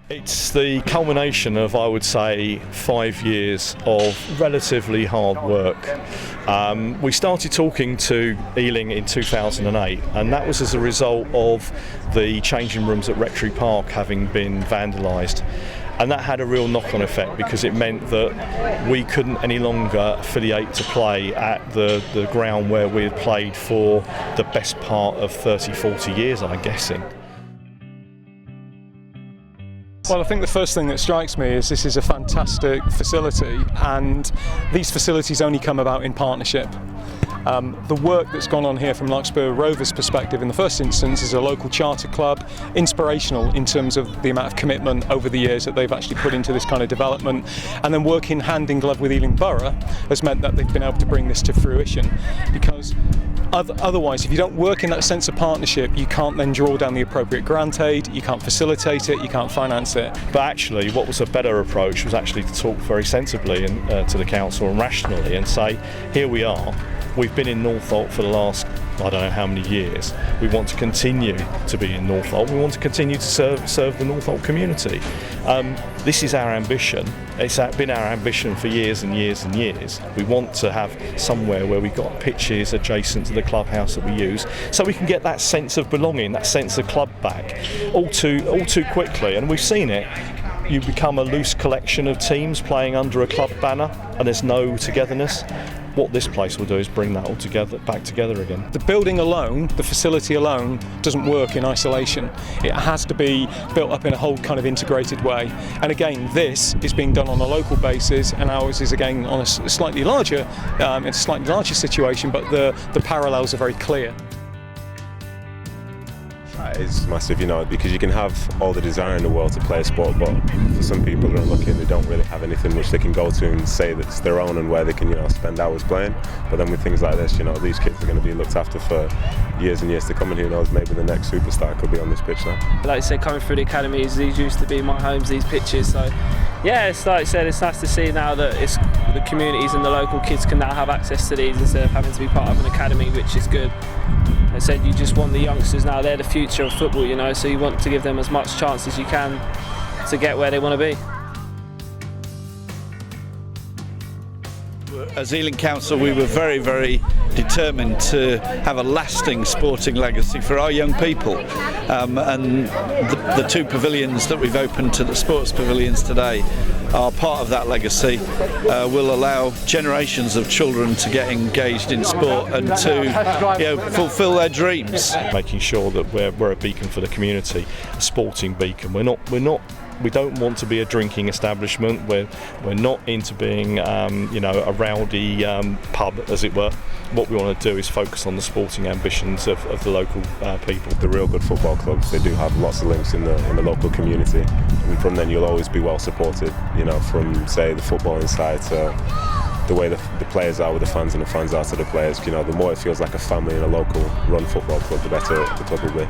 It's the culmination of, I would say, 5 years of relatively hard work. We started talking to Ealing in 2008, and that was as a result of the changing rooms at Rectory Park having been vandalised. And that had a real knock-on effect because it meant that we couldn't any longer affiliate to play at the ground where we had played for the best part of 30-40 years, I'm guessing. Well, I think the first thing that strikes me is this is a fantastic facility, and these facilities only come about in partnership. The work that's gone on here from Larkspur Rovers' perspective in the first instance as a local charter club, inspirational in terms of the amount of commitment over the years that they've actually put into this kind of development, and then working hand in glove with Ealing Borough has meant that they've been able to bring this to fruition, because otherwise, if you don't work in that sense of partnership, you can't then draw down the appropriate grant aid, you can't facilitate it, you can't finance it. But actually, what was a better approach was actually to talk very sensibly to the council and rationally and say, here we are, we've been in Northolt for the last, I don't know how many years. We want to continue to be in Northolt. We want to continue to serve the Northolt community. This is our ambition. It's been our ambition for years and years and years. We want to have somewhere where we've got pitches adjacent to the clubhouse that we use, so we can get that sense of belonging, that sense of club back, all too quickly. And we've seen it. You become a loose collection of teams playing under a club banner, and there's no togetherness. What this place will do is bring that all together, back together again. The building alone, the facility alone, doesn't work in isolation. It has to be built up in a whole kind of integrated way. And again, this is being done on a local basis, and ours is again on a slightly larger, situation, but the parallels are very clear. It's massive, because you can have all the desire in the world to play a sport, but for some people who are unlucky and they don't really have anything which they can go to and say that's their own and where they can, spend hours playing. But then with things like this, these kids are going to be looked after for years and years to come, and who knows, maybe the next superstar could be on this pitch now. Like I said, coming through the academies, these used to be my homes, these pitches. So yeah, it's like I said, it's nice to see now that the communities and the local kids can now have access to these instead of having to be part of an academy, which is good. I said you just want the youngsters now, they're the future of football, so you want to give them as much chance as you can to get where they want to be. As Ealing Council, we were very, very determined to have a lasting sporting legacy for our young people, and the two pavilions that we've opened to the sports pavilions today are part of that legacy. Will allow generations of children to get engaged in sport and to fulfil their dreams. Making sure that we're a beacon for the community, a sporting beacon. We don't want to be a drinking establishment. We're not into being a rowdy pub, as it were. What we want to do is focus on the sporting ambitions of the local people. The real good football clubs, they do have lots of links in the local community, and from then you'll always be well supported, from say the footballing side to the way the players are with the fans and the fans are to the players. The more it feels like a family in a local run football club, the better the club will be.